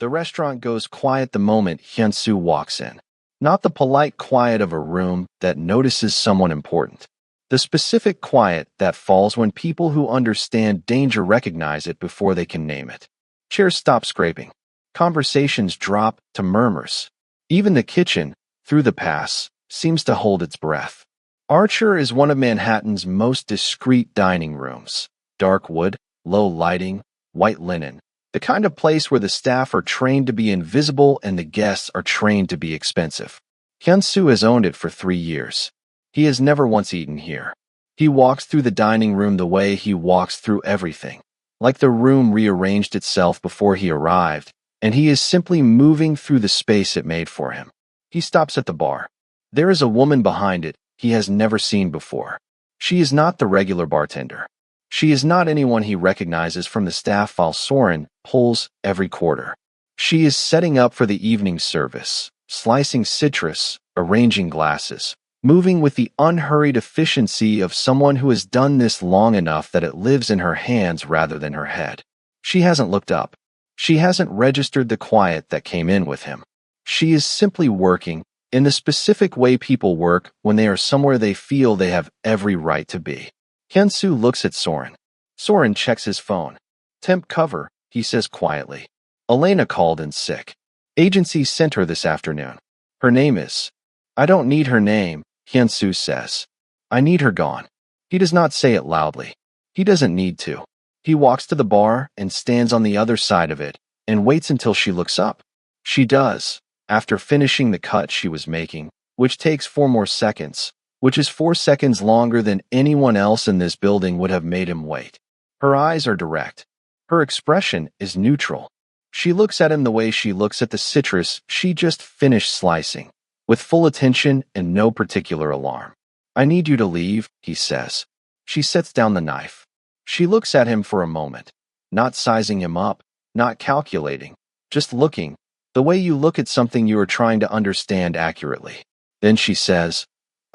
The restaurant goes quiet the moment Hyunsu walks in. Not the polite quiet of a room that notices someone important. The specific quiet that falls when people who understand danger recognize it before they can name it. Chairs stop scraping. Conversations drop to murmurs. Even the kitchen, through the pass, seems to hold its breath. Archer is one of Manhattan's most discreet dining rooms. Dark wood, low lighting, white linen. The kind of place where the staff are trained to be invisible and the guests are trained to be expensive. Hyunsu has owned it for 3 years. He has never once eaten here. He walks through the dining room the way he walks through everything, like the room rearranged itself before he arrived, and he is simply moving through the space it made for him. He stops at the bar. There is a woman behind it he has never seen before. She is not the regular bartender. She is not anyone he recognizes from the staff while Soren pulls every quarter. She is setting up for the evening service, slicing citrus, arranging glasses, moving with the unhurried efficiency of someone who has done this long enough that it lives in her hands rather than her head. She hasn't looked up. She hasn't registered the quiet that came in with him. She is simply working in the specific way people work when they are somewhere they feel they have every right to be. Hyunsu looks at Soren. Soren checks his phone. Temp cover, he says quietly. Elena called in sick. Agency sent her this afternoon. Her name is... I don't need her name, Hyunsu says. I need her gone. He does not say it loudly. He doesn't need to. He walks to the bar and stands on the other side of it and waits until she looks up. She does, after finishing the cut she was making, which takes 4 more seconds, which is 4 seconds longer than anyone else in this building would have made him wait. Her eyes are direct. Her expression is neutral. She looks at him the way she looks at the citrus she just finished slicing, with full attention and no particular alarm. I need you to leave, he says. She sets down the knife. She looks at him for a moment, not sizing him up, not calculating, just looking, the way you look at something you are trying to understand accurately. Then she says,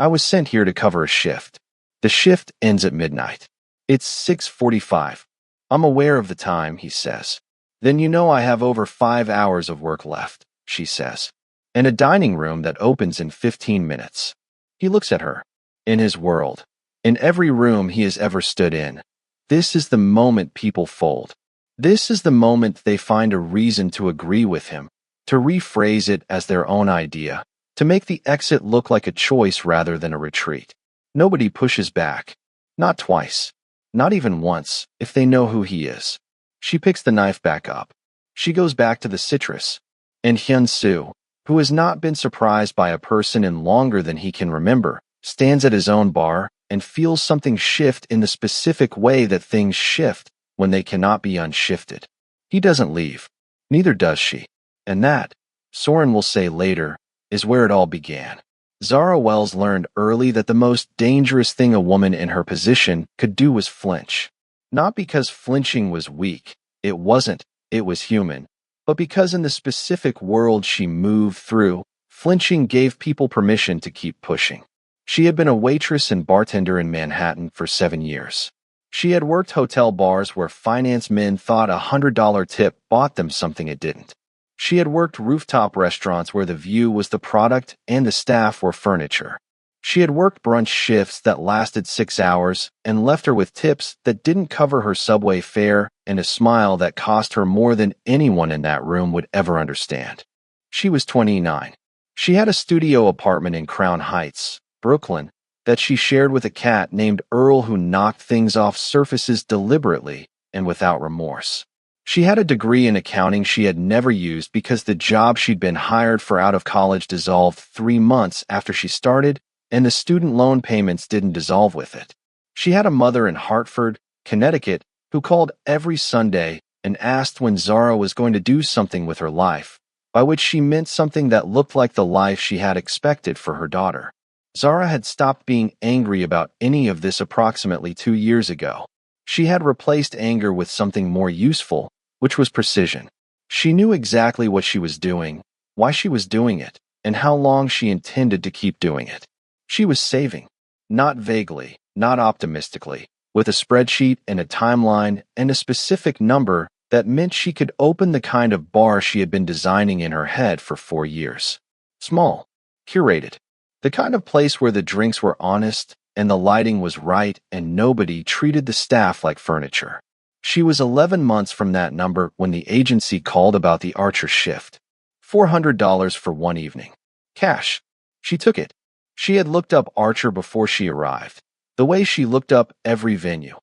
I was sent here to cover a shift. The shift ends at midnight. It's 6:45. I'm aware of the time, he says. Then you know I have over 5 hours of work left, she says. And a dining room that opens in 15 minutes. He looks at her. In his world, in every room he has ever stood in, this is the moment people fold. This is the moment they find a reason to agree with him, to rephrase it as their own idea, to make the exit look like a choice rather than a retreat. Nobody pushes back. Not twice. Not even once, if they know who he is. She picks the knife back up. She goes back to the citrus. And Hyunsu, who has not been surprised by a person in longer than he can remember, stands at his own bar and feels something shift in the specific way that things shift when they cannot be unshifted. He doesn't leave. Neither does she. And that, Soren will say later, is where it all began. Zara Wells learned early that the most dangerous thing a woman in her position could do was flinch. Not because flinching was weak. It wasn't. It was human. But because in the specific world she moved through, flinching gave people permission to keep pushing. She had been a waitress and bartender in Manhattan for 7 years. She had worked hotel bars where finance men thought a $100 tip bought them something it didn't. She had worked rooftop restaurants where the view was the product and the staff were furniture. She had worked brunch shifts that lasted 6 hours and left her with tips that didn't cover her subway fare and a smile that cost her more than anyone in that room would ever understand. She was 29. She had a studio apartment in Crown Heights, Brooklyn, that she shared with a cat named Earl who knocked things off surfaces deliberately and without remorse. She had a degree in accounting she had never used because the job she'd been hired for out of college dissolved 3 months after she started, and the student loan payments didn't dissolve with it. She had a mother in Hartford, Connecticut, who called every Sunday and asked when Zara was going to do something with her life, by which she meant something that looked like the life she had expected for her daughter. Zara had stopped being angry about any of this approximately 2 years ago. She had replaced anger with something more useful, which was precision. She knew exactly what she was doing, why she was doing it, and how long she intended to keep doing it. She was saving, not vaguely, not optimistically, with a spreadsheet and a timeline and a specific number That meant she could open the kind of bar she had been designing in her head for 4 years. Small, curated, the kind of place where the drinks were honest and the lighting was right and nobody treated the staff like furniture. She was 11 months from that number when the agency called about the Archer shift. $400 for one evening. Cash. She took it. She had looked up Archer before she arrived, the way she looked up every venue.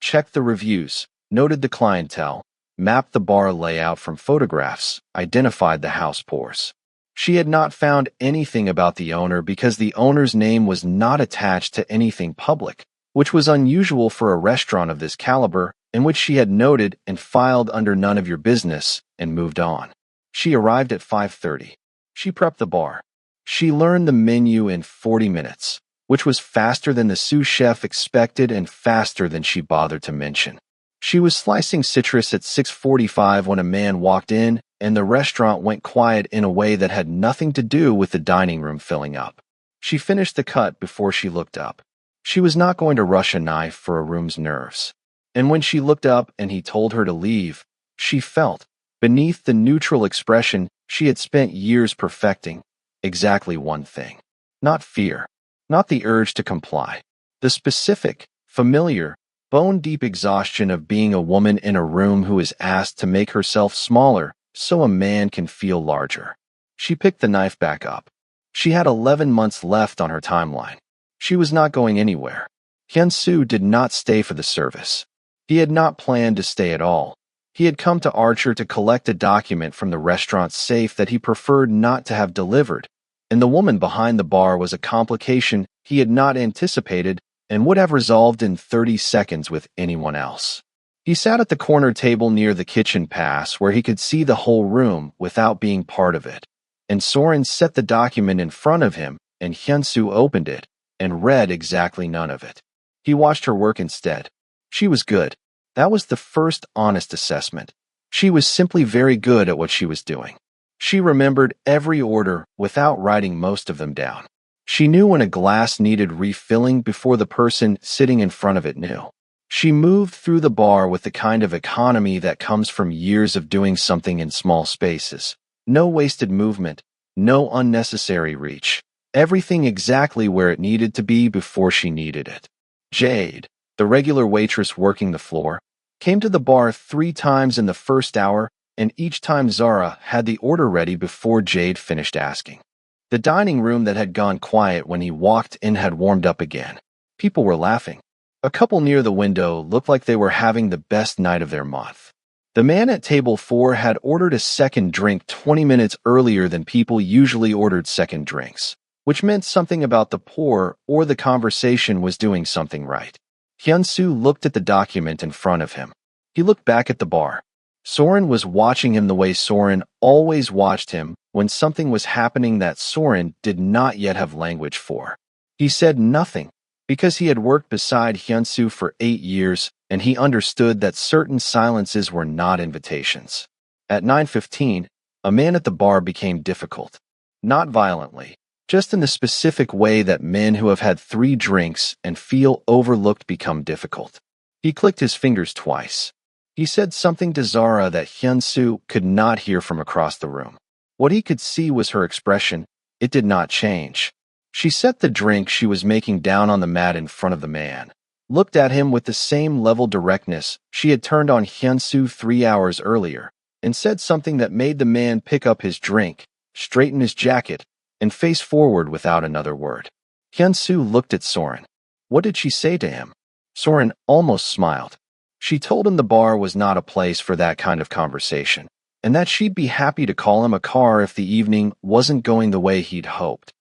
Checked the reviews, noted the clientele, mapped the bar layout from photographs, identified the house pours. She had not found anything about the owner because the owner's name was not attached to anything public, which was unusual for a restaurant of this caliber, in which she had noted and filed under none of your business and moved on. She arrived at 5:30. She prepped the bar. She learned the menu in 40 minutes, which was faster than the sous chef expected and faster than she bothered to mention. She was slicing citrus at 6:45 when a man walked in, and the restaurant went quiet in a way that had nothing to do with the dining room filling up. She finished the cut before she looked up. She was not going to rush a knife for a room's nerves. And when she looked up and he told her to leave, she felt, beneath the neutral expression she had spent years perfecting, exactly one thing. Not fear, not the urge to comply. The specific, familiar, bone-deep exhaustion of being a woman in a room who is asked to make herself smaller so a man can feel larger. She picked the knife back up. She had 11 months left on her timeline. She was not going anywhere. Hyun-soo did not stay for the service. He had not planned to stay at all. He had come to Archer to collect a document from the restaurant's safe that he preferred not to have delivered, and the woman behind the bar was a complication he had not anticipated and would have resolved in 30 seconds with anyone else. He sat at the corner table near the kitchen pass where he could see the whole room without being part of it, and Soren set the document in front of him, and Hyun-soo opened it and read exactly none of it. He watched her work instead. She was good. That was the first honest assessment. She was simply very good at what she was doing. She remembered every order without writing most of them down. She knew when a glass needed refilling before the person sitting in front of it knew. She moved through the bar with the kind of economy that comes from years of doing something in small spaces. No wasted movement, no unnecessary reach. Everything exactly where it needed to be before she needed it. Jade, the regular waitress working the floor, came to the bar 3 times in the first hour, and each time Zara had the order ready before Jade finished asking. The dining room that had gone quiet when he walked in had warmed up again. People were laughing. A couple near the window looked like they were having the best night of their month. The man at table 4 had ordered a second drink 20 minutes earlier than people usually ordered second drinks, which meant something about the pour or the conversation was doing something right. Hyun-soo looked at the document in front of him. He looked back at the bar. Soren was watching him the way Soren always watched him when something was happening that Soren did not yet have language for. He said nothing because he had worked beside Hyun-soo for 8 years and he understood that certain silences were not invitations. At 9:15, a man at the bar became difficult. Not violently, just in the specific way that men who have had 3 drinks and feel overlooked become difficult. He clicked his fingers twice. He said something to Zara that Hyun-soo could not hear from across the room. What he could see was her expression. It did not change. She set the drink she was making down on the mat in front of the man, looked at him with the same level directness she had turned on Hyun-soo 3 hours earlier, and said something that made the man pick up his drink, straighten his jacket, and face forward without another word. Hyun-soo looked at Soren. What did she say to him? Soren almost smiled. She told him the bar was not a place for that kind of conversation, and that she'd be happy to call him a car if the evening wasn't going the way he'd hoped.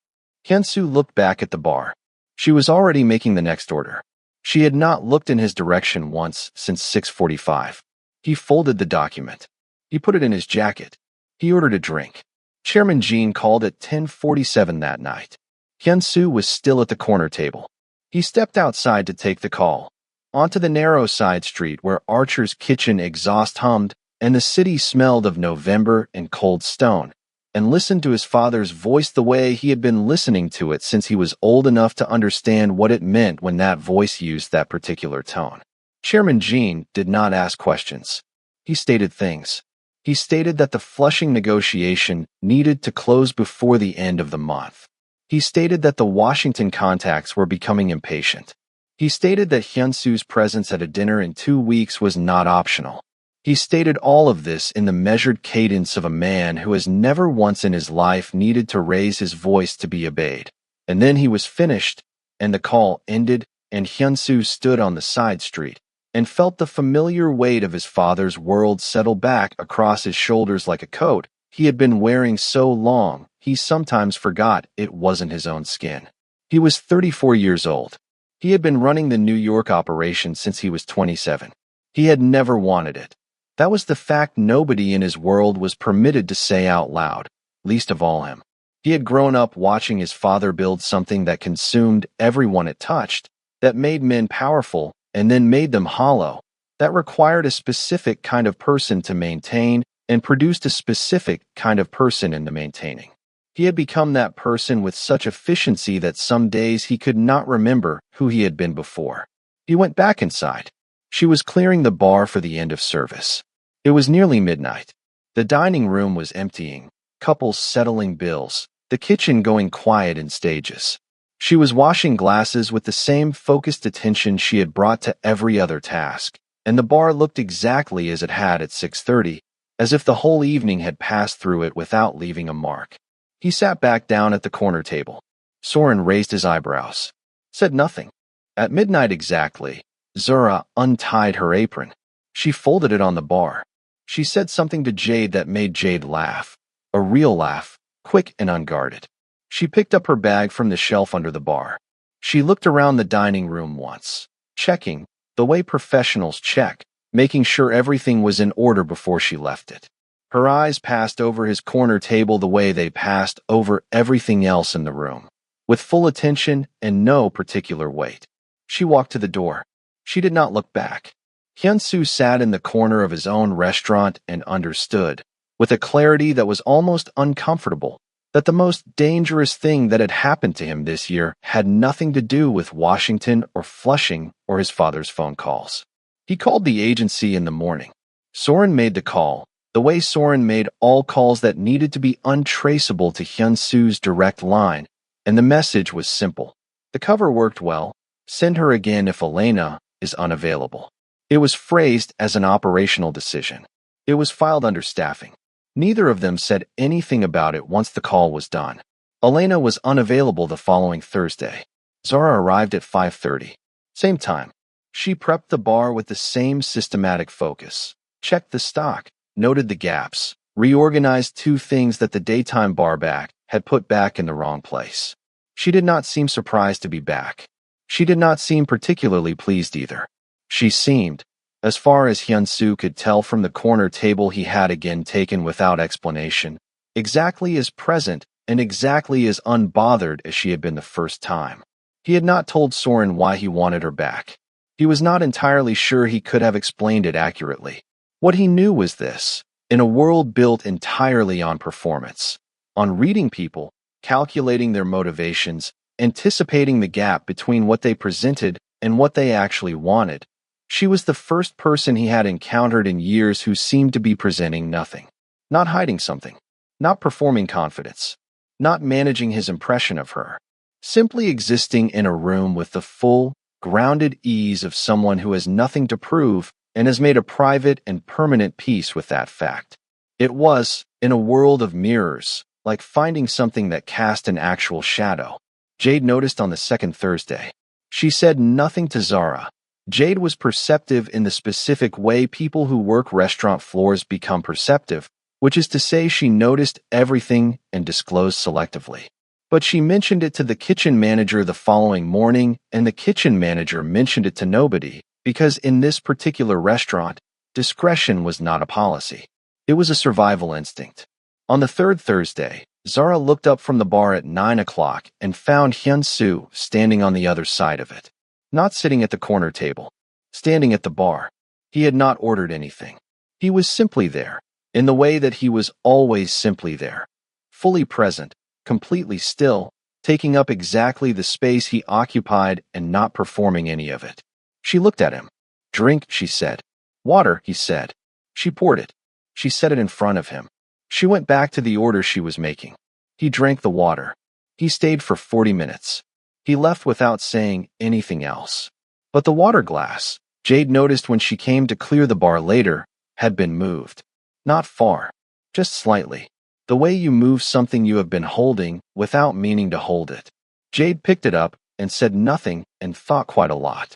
Hyun-soo looked back at the bar. She was already making the next order. She had not looked in his direction once since 6:45. He folded the document. He put it in his jacket. He ordered a drink. Chairman Jean called at 10:47 that night. Hyun-soo was still at the corner table. He stepped outside to take the call, onto the narrow side street where Archer's kitchen exhaust hummed and the city smelled of November and cold stone, and listened to his father's voice the way he had been listening to it since he was old enough to understand what it meant when that voice used that particular tone. Chairman Jean did not ask questions. He stated things. He stated that the Flushing negotiation needed to close before the end of the month. He stated that the Washington contacts were becoming impatient. He stated that Hyunsu's presence at a dinner in 2 weeks was not optional. He stated all of this in the measured cadence of a man who has never once in his life needed to raise his voice to be obeyed. And then he was finished, and the call ended, and Hyunsu stood on the side street and felt the familiar weight of his father's world settle back across his shoulders like a coat he had been wearing so long he sometimes forgot it wasn't his own skin. He was 34 years old. He had been running the New York operation since he was 27. He had never wanted it. That was the fact nobody in his world was permitted to say out loud, least of all him. He had grown up watching his father build something that consumed everyone it touched, that made men powerful and then made them hollow, that required a specific kind of person to maintain and produced a specific kind of person in the maintaining. He had become that person with such efficiency that some days he could not remember who he had been before. He went back inside. She was clearing the bar for the end of service. It was nearly midnight. The dining room was emptying, couples settling bills, the kitchen going quiet in stages. She was washing glasses with the same focused attention she had brought to every other task, and the bar looked exactly as it had at 6:30, as if the whole evening had passed through it without leaving a mark. He sat back down at the corner table. Soren raised his eyebrows, said nothing. At midnight exactly, Zura untied her apron. She folded it on the bar. She said something to Jade that made Jade laugh, a real laugh, quick and unguarded. She picked up her bag from the shelf under the bar. She looked around the dining room once, checking, the way professionals check, making sure everything was in order before she left it. Her eyes passed over his corner table the way they passed over everything else in the room, with full attention and no particular weight. She walked to the door. She did not look back. Hyunsu sat in the corner of his own restaurant and understood, with a clarity that was almost uncomfortable, that the most dangerous thing that had happened to him this year had nothing to do with Washington or Flushing or his father's phone calls. He called the agency in the morning. Soren made the call, the way Soren made all calls that needed to be untraceable to Hyunsu's direct line, and the message was simple. The cover worked well. Send her again if Elena is unavailable. It was phrased as an operational decision. It was filed under staffing. Neither of them said anything about it once the call was done. Elena was unavailable the following Thursday. Zara arrived at 5:30. Same time. She prepped the bar with the same systematic focus. Checked the stock, noted the gaps, reorganized 2 things that the daytime bar back had put back in the wrong place. She did not seem surprised to be back. She did not seem particularly pleased either. She seemed, as far as Hyunsu could tell from the corner table he had again taken without explanation, exactly as present and exactly as unbothered as she had been the first time. He had not told Soren why he wanted her back. He was not entirely sure he could have explained it accurately. What he knew was this: in a world built entirely on performance, on reading people, calculating their motivations, anticipating the gap between what they presented and what they actually wanted, she was the first person he had encountered in years who seemed to be presenting nothing, not hiding something, not performing confidence, not managing his impression of her, simply existing in a room with the full, grounded ease of someone who has nothing to prove and has made a private and permanent peace with that fact. It was, in a world of mirrors, like finding something that cast an actual shadow. Jade noticed on the second Thursday. She said nothing to Zara. Jade was perceptive in the specific way people who work restaurant floors become perceptive, which is to say she noticed everything and disclosed selectively. But she mentioned it to the kitchen manager the following morning, and the kitchen manager mentioned it to nobody, because in this particular restaurant, discretion was not a policy. It was a survival instinct. On the third Thursday, Zara looked up from the bar at 9 o'clock and found Hyunsu standing on the other side of it. Not sitting at the corner table, standing at the bar. He had not ordered anything. He was simply there, in the way that he was always simply there, fully present, completely still, taking up exactly the space he occupied and not performing any of it. She looked at him. Drink, she said. Water, he said. She poured it. She set it in front of him. She went back to the order she was making. He drank the water. He stayed for 40 minutes. He left without saying anything else. But the water glass, Jade noticed when she came to clear the bar later, had been moved. Not far. Just slightly. The way you move something you have been holding without meaning to hold it. Jade picked it up and said nothing and thought quite a lot.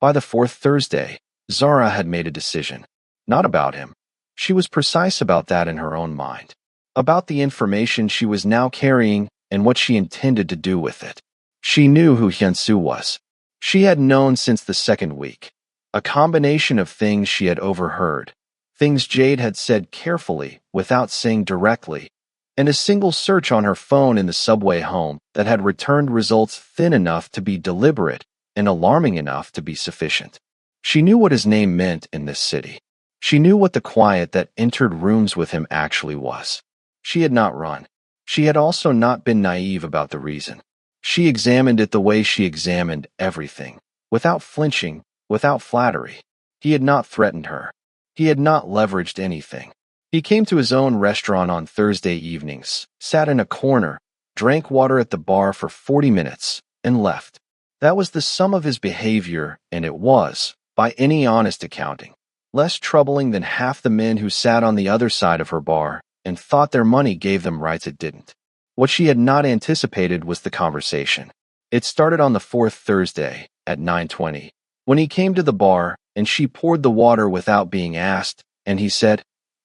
By the fourth Thursday, Zara had made a decision. Not about him. She was precise about that in her own mind. About the information she was now carrying and what she intended to do with it. She knew who Hyunsu was. She had known since the second week. A combination of things she had overheard, things Jade had said carefully without saying directly, and a single search on her phone in the subway home that had returned results thin enough to be deliberate and alarming enough to be sufficient. She knew what his name meant in this city. She knew what the quiet that entered rooms with him actually was. She had not run. She had also not been naive about the reason. She examined it the way she examined everything, without flinching, without flattery. He had not threatened her. He had not leveraged anything. He came to his own restaurant on Thursday evenings, sat in a corner, drank water at the bar for 40 minutes, and left. That was the sum of his behavior, and it was, by any honest accounting, less troubling than half the men who sat on the other side of her bar and thought their money gave them rights it didn't. What she had not anticipated was the conversation. It started on the fourth Thursday, at 9:20, when he came to the bar and she poured the water without being asked, and he said,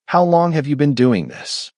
"How long have you been doing this?"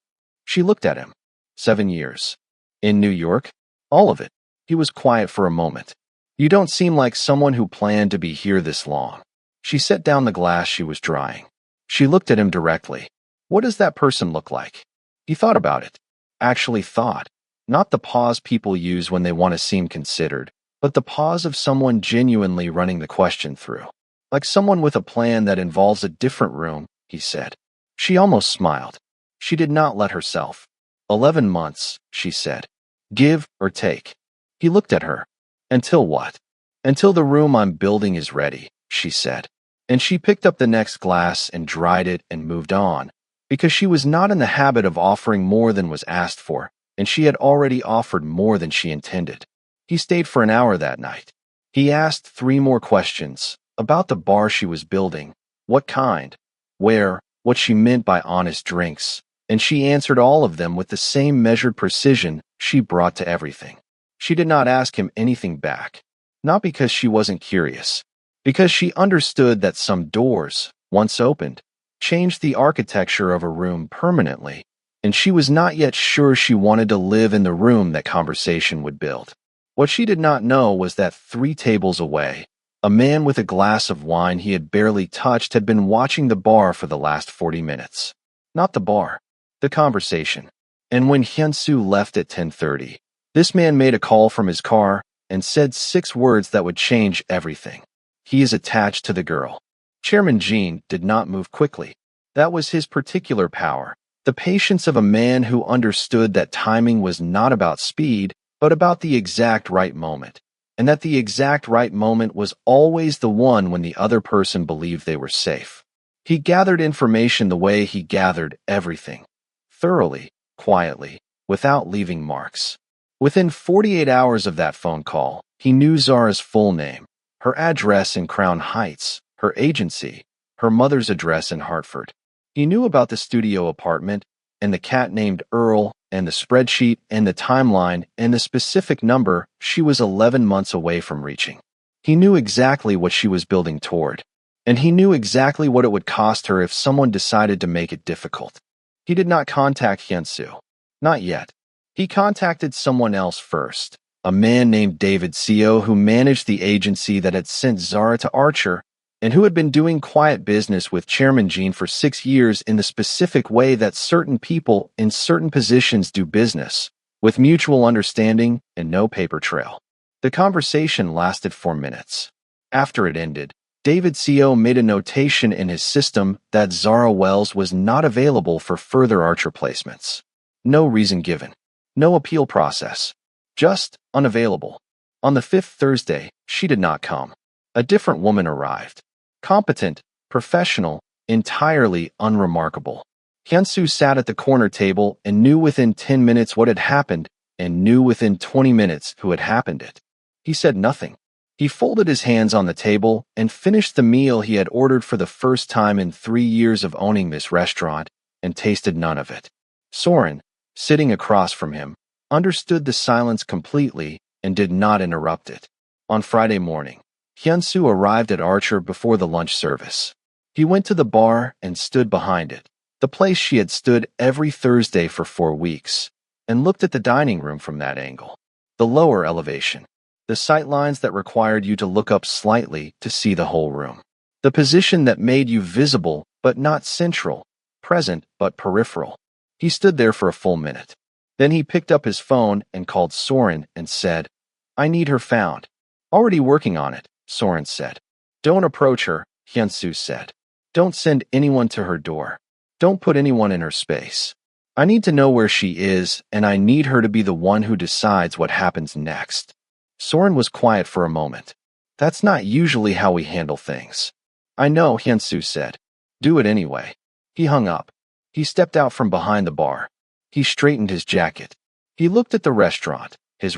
She looked at him. 7 years. In New York? All of it. He was quiet for a moment. You don't seem like someone who planned to be here this long. She set down the glass she was drying. She looked at him directly. What does that person look like? He thought about it. Actually thought. Not the pause people use when they want to seem considered, but the pause of someone genuinely running the question through. Like someone with a plan that involves a different room, he said. She almost smiled. She did not let herself. 11 months, she said. Give or take. He looked at her. Until what? Until the room I'm building is ready, she said. And she picked up the next glass and dried it and moved on, because she was not in the habit of offering more than was asked for, and she had already offered more than she intended. He stayed for an hour that night. He asked 3 more questions about the bar she was building, what kind, where, what she meant by honest drinks, and she answered all of them with the same measured precision she brought to everything. She did not ask him anything back, not because she wasn't curious, because she understood that some doors, once opened, changed the architecture of a room permanently, and she was not yet sure she wanted to live in the room that conversation would build. What she did not know was that 3 tables away, a man with a glass of wine he had barely touched had been watching the bar for the last 40 minutes. Not the bar, the conversation. And when Hyunsu left at 10:30, this man made a call from his car and said 6 words that would change everything. He is attached to the girl. Chairman Jean did not move quickly. That was his particular power, the patience of a man who understood that timing was not about speed, but about the exact right moment, and that the exact right moment was always the one when the other person believed they were safe. He gathered information the way he gathered everything, thoroughly, quietly, without leaving marks. Within 48 hours of that phone call, he knew Zara's full name, her address in Crown Heights, her agency, her mother's address in Hartford. He knew about the studio apartment, and the cat named Earl, and the spreadsheet, and the timeline, and the specific number she was 11 months away from reaching. He knew exactly what she was building toward, and he knew exactly what it would cost her if someone decided to make it difficult. He did not contact Hyunsu. Not yet. He contacted someone else first, a man named David Seo who managed the agency that had sent Zara to Archer and who had been doing quiet business with Chairman Jean for 6 years in the specific way that certain people in certain positions do business, with mutual understanding and no paper trail. The conversation lasted 4 minutes. After it ended, David Seo made a notation in his system that Zara Wells was not available for further Archer placements. No reason given. No appeal process. Just unavailable. On the 5th Thursday, she did not come. A different woman arrived. Competent, professional, entirely unremarkable. Hyunsu sat at the corner table and knew within 10 minutes what had happened and knew within 20 minutes who had happened it. He said nothing. He folded his hands on the table and finished the meal he had ordered for the first time in 3 years of owning this restaurant and tasted none of it. Soren, sitting across from him, understood the silence completely and did not interrupt it. On Friday morning, Hyunsu arrived at Archer before the lunch service. He went to the bar and stood behind it, the place she had stood every Thursday for 4 weeks, and looked at the dining room from that angle. The lower elevation. The sightlines that required you to look up slightly to see the whole room. The position that made you visible but not central, present but peripheral. He stood there for a full minute. Then he picked up his phone and called Soren and said, "I need her found." "Already working on it," Soren said. "Don't approach her," Hyunsu said. "Don't send anyone to her door. Don't put anyone in her space. I need to know where she is, and I need her to be the one who decides what happens next." Soren was quiet for a moment. "That's not usually how we handle things." "I know," Hyunsu said. "Do it anyway." He hung up. He stepped out from behind the bar. He straightened his jacket. He looked at the restaurant, his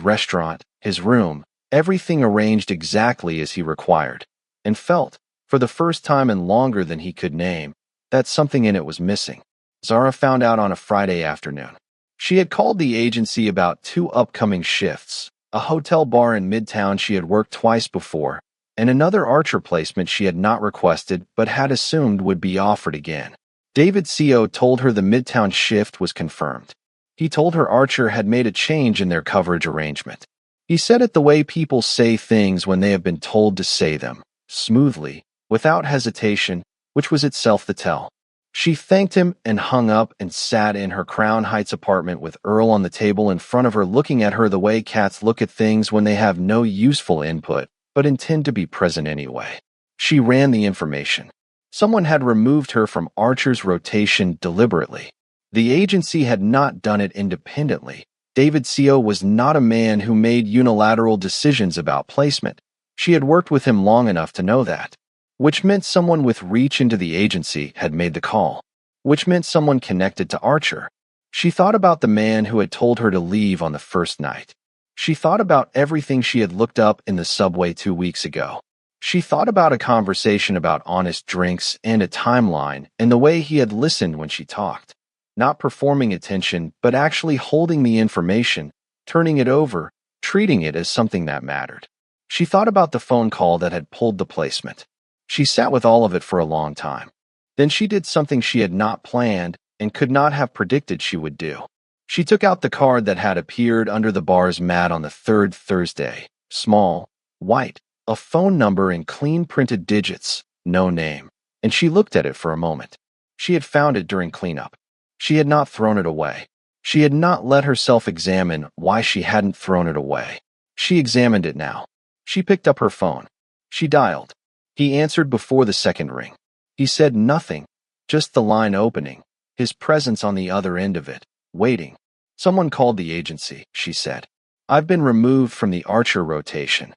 room, everything arranged exactly as he required, and felt, for the first time and longer than he could name, that something in it was missing. Zara found out on a Friday afternoon. She had called the agency about 2 upcoming shifts, a hotel bar in Midtown she had worked twice before, and another Archer placement she had not requested but had assumed would be offered again. David Co. told her the Midtown shift was confirmed. He told her Archer had made a change in their coverage arrangement. He said it the way people say things when they have been told to say them, smoothly, without hesitation, which was itself the tell. She thanked him and hung up and sat in her Crown Heights apartment with Earl on the table in front of her looking at her the way cats look at things when they have no useful input but intend to be present anyway. She ran the information. Someone had removed her from Archer's rotation deliberately. The agency had not done it independently. David Co. was not a man who made unilateral decisions about placement. She had worked with him long enough to know that. Which meant someone with reach into the agency had made the call. Which meant someone connected to Archer. She thought about the man who had told her to leave on the first night. She thought about everything she had looked up in the subway 2 weeks ago. She thought about a conversation about honest drinks and a timeline and the way he had listened when she talked. Not performing attention, but actually holding the information, turning it over, treating it as something that mattered. She thought about the phone call that had pulled the placement. She sat with all of it for a long time. Then she did something she had not planned and could not have predicted she would do. She took out the card that had appeared under the bar's mat on the 3rd Thursday, small, white, a phone number in clean printed digits, no name, and she looked at it for a moment. She had found it during cleanup. She had not thrown it away. She had not let herself examine why she hadn't thrown it away. She examined it now. She picked up her phone. She dialed. He answered before the second ring. He said nothing, just the line opening, his presence on the other end of it, waiting. "Someone called the agency," she said. "I've been removed from the Archer rotation."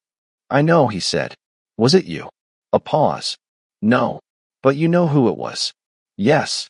"I know," he said. "Was it you?" A pause. "No. But you know who it was." "Yes."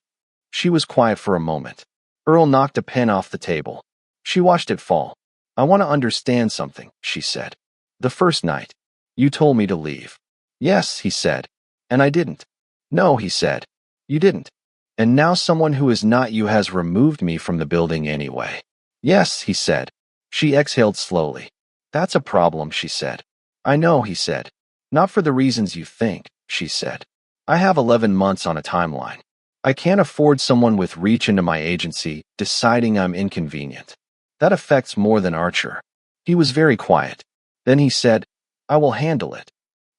She was quiet for a moment. Earl knocked a pen off the table. She watched it fall. "I want to understand something," she said. "The first night, you told me to leave." "Yes," he said. "And I didn't." "No," he said. "You didn't. And now someone who is not you has removed me from the building anyway." "Yes," he said. She exhaled slowly. "That's a problem," she said. "I know," he said. "Not for the reasons you think," she said. "I have 11 months on a timeline. I can't afford someone with reach into my agency deciding I'm inconvenient. That affects more than Archer." He was very quiet. Then he said, "I will handle it."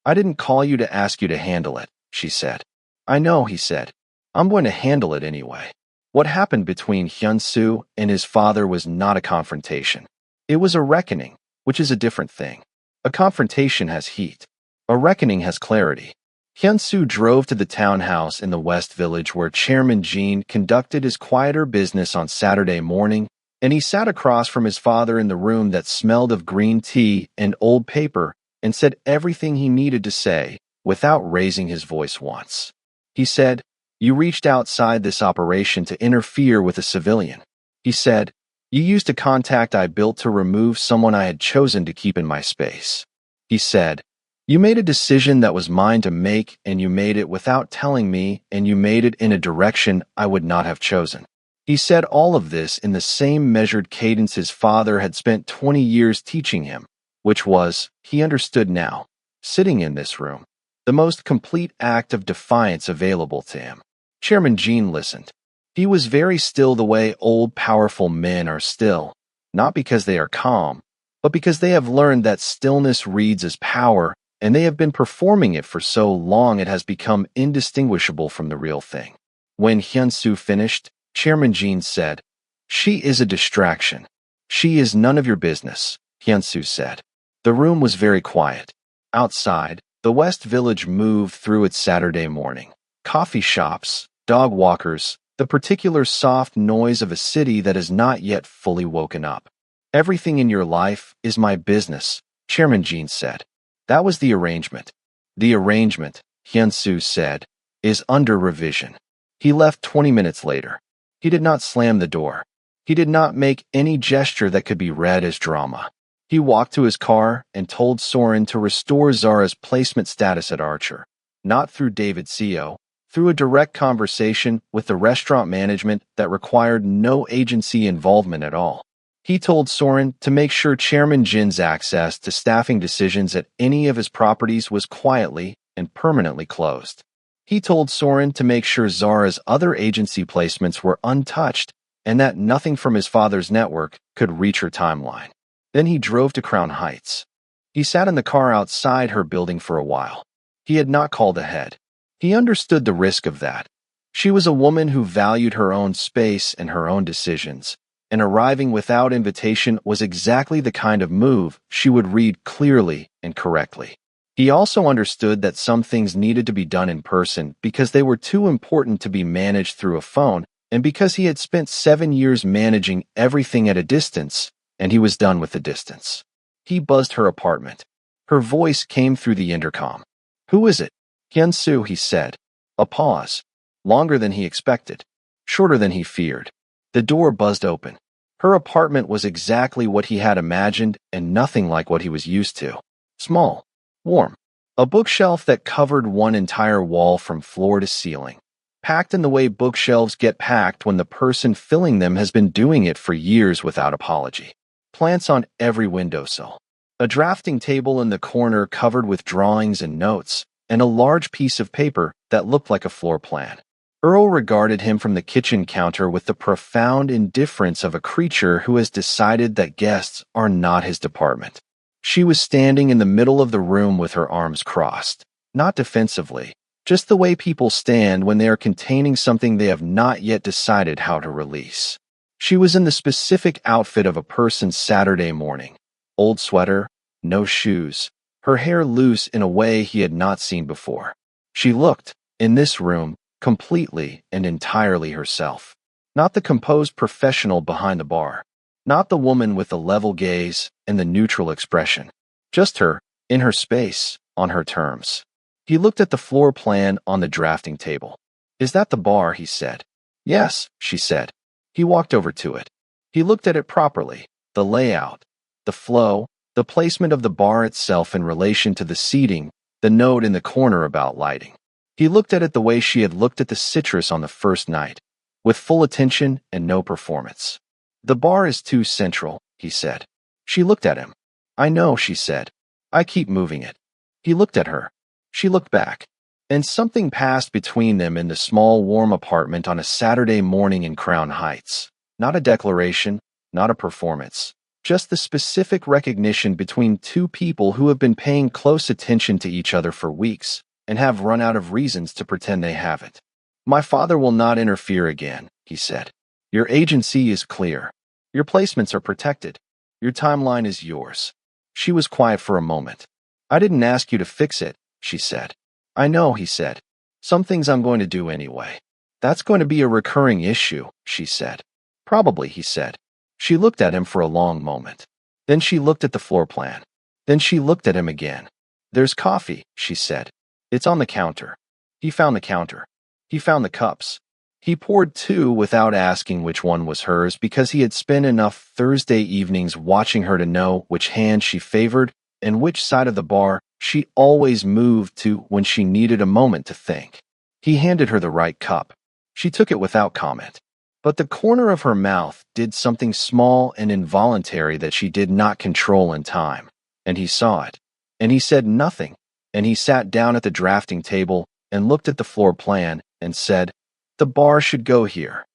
"I didn't call you to ask you to handle it," she said. "I know," he said. "I'm going to handle it anyway." What happened between Hyun-soo and his father was not a confrontation. It was a reckoning, which is a different thing. A confrontation has heat. A reckoning has clarity. Hyun-soo drove to the townhouse in the West Village where Chairman Jean conducted his quieter business on Saturday morning, and he sat across from his father in the room that smelled of green tea and old paper and said everything he needed to say without raising his voice once. He said, You reached outside this operation to interfere with a civilian. He said, you used a contact I built to remove someone I had chosen to keep in my space. He said, you made a decision that was mine to make, and you made it without telling me, and you made it in a direction I would not have chosen. He said all of this in the same measured cadence his father had spent 20 years teaching him, which was, he understood now, sitting in this room, the most complete act of defiance available to him. Chairman Gene listened. He was very still the way old, powerful men are still, not because they are calm, but because they have learned that stillness reads as power, and they have been performing it for so long it has become indistinguishable from the real thing. When Hyun-soo finished, Chairman Gene said, she is a distraction. She is none of your business, Hyun-soo said. The room was very quiet. Outside, the West Village moved through its Saturday morning. Coffee shops, dog walkers, the particular soft noise of a city that has not yet fully woken up. Everything in your life is my business, Chairman Gene said. That was the arrangement. The arrangement, Hyun-soo said, is under revision. He left 20 minutes later. He did not slam the door. He did not make any gesture that could be read as drama. He walked to his car and told Soren to restore Zara's placement status at Archer, not through David Co., through a direct conversation with the restaurant management that required no agency involvement at all. He told Soren to make sure Chairman Jin's access to staffing decisions at any of his properties was quietly and permanently closed. He told Soren to make sure Zara's other agency placements were untouched and that nothing from his father's network could reach her timeline. Then he drove to Crown Heights. He sat in the car outside her building for a while. He had not called ahead. He understood the risk of that. She was a woman who valued her own space and her own decisions, and arriving without invitation was exactly the kind of move she would read clearly and correctly. He also understood that some things needed to be done in person because they were too important to be managed through a phone, and because he had spent 7 years managing everything at a distance, and he was done with the distance. He buzzed her apartment. Her voice came through the intercom. Who is it? Hyun-soo, he said. A pause. Longer than he expected. Shorter than he feared. The door buzzed open. Her apartment was exactly what he had imagined and nothing like what he was used to. Small. Warm. A bookshelf that covered one entire wall from floor to ceiling. Packed in the way bookshelves get packed when the person filling them has been doing it for years without apology. Plants on every windowsill. A drafting table in the corner covered with drawings and notes, and a large piece of paper that looked like a floor plan. Earl regarded him from the kitchen counter with the profound indifference of a creature who has decided that guests are not his department. She was standing in the middle of the room with her arms crossed, not defensively, just the way people stand when they are containing something they have not yet decided how to release. She was in the specific outfit of a person's Saturday morning. Old sweater, no shoes, her hair loose in a way he had not seen before. She looked, in this room, completely and entirely herself. Not the composed professional behind the bar. Not the woman with the level gaze and the neutral expression. Just her, in her space, on her terms. He looked at the floor plan on the drafting table. Is that the bar? He said. Yes, she said. He walked over to it. He looked at it properly, the layout, the flow, the placement of the bar itself in relation to the seating, the note in the corner about lighting. He looked at it the way she had looked at the citrus on the first night, with full attention and no performance. The bar is too central, he said. She looked at him. I know, she said. I keep moving it. He looked at her. She looked back. And something passed between them in the small, warm apartment on a Saturday morning in Crown Heights. Not a declaration, not a performance. Just the specific recognition between two people who have been paying close attention to each other for weeks and have run out of reasons to pretend they haven't. My father will not interfere again, he said. Your agency is clear. Your placements are protected. Your timeline is yours. She was quiet for a moment. I didn't ask you to fix it, she said. I know, he said. Some things I'm going to do anyway. That's going to be a recurring issue, she said. Probably, he said. She looked at him for a long moment. Then she looked at the floor plan. Then she looked at him again. There's coffee, she said. It's on the counter. He found the counter. He found the cups. He poured two without asking which one was hers because he had spent enough Thursday evenings watching her to know which hand she favored and which side of the bar she always moved to when she needed a moment to think. He handed her the right cup. She took it without comment. But the corner of her mouth did something small and involuntary that she did not control in time. And he saw it. And he said nothing. And he sat down at the drafting table and looked at the floor plan and said, "The bar should go here."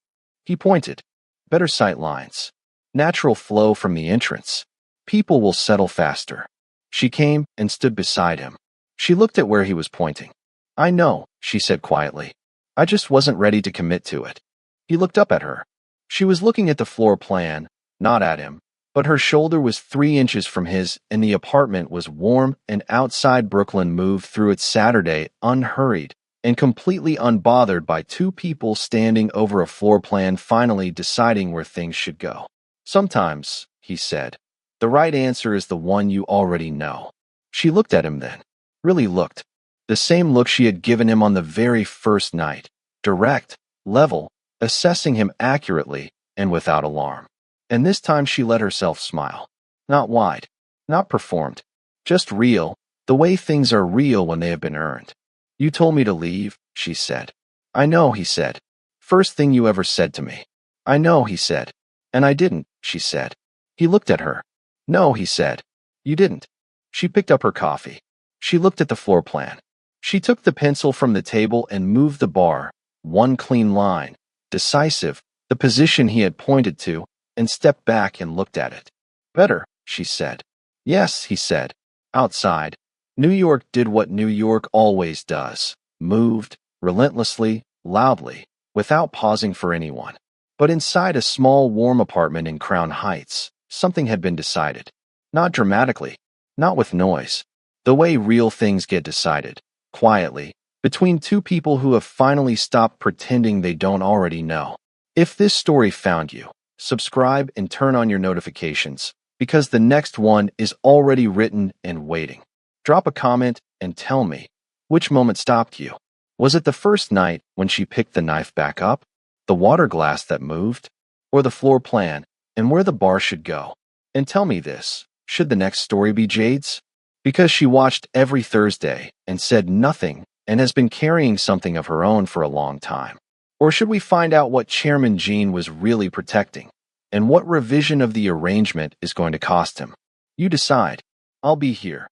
He pointed. "Better sight lines. Natural flow from the entrance. People will settle faster." She came and stood beside him. She looked at where he was pointing. "I know," she said quietly. "I just wasn't ready to commit to it." He looked up at her. She was looking at the floor plan, not at him, but her shoulder was 3 inches from his and the apartment was warm and outside Brooklyn moved through its Saturday unhurried and completely unbothered by two people standing over a floor plan finally deciding where things should go. "Sometimes," he said, "the right answer is the one you already know." She looked at him then. Really looked. The same look she had given him on the very first night. Direct, level, assessing him accurately and without alarm. And this time she let herself smile. Not wide, not performed, just real, the way things are real when they have been earned. "You told me to leave," she said. "I know," he said. "First thing you ever said to me." "I know," he said. "And I didn't," she said. He looked at her. "No," he said. "You didn't." She picked up her coffee. She looked at the floor plan. She took the pencil from the table and moved the bar, one clean line, decisive, the position he had pointed to, and stepped back and looked at it. "Better," she said. "Yes," he said. Outside, New York did what New York always does, moved, relentlessly, loudly, without pausing for anyone. But inside a small, warm apartment in Crown Heights, something had been decided. Not dramatically, not with noise. The way real things get decided, quietly, between two people who have finally stopped pretending they don't already know. If this story found you, subscribe and turn on your notifications, because the next one is already written and waiting. Drop a comment and tell me, which moment stopped you? Was it the first night when she picked the knife back up, the water glass that moved, or the floor plan and where the bar should go? And tell me this, should the next story be Jade's? Because she watched every Thursday and said nothing and has been carrying something of her own for a long time. Or should we find out what Chairman Gene was really protecting and what revision of the arrangement is going to cost him? You decide. I'll be here.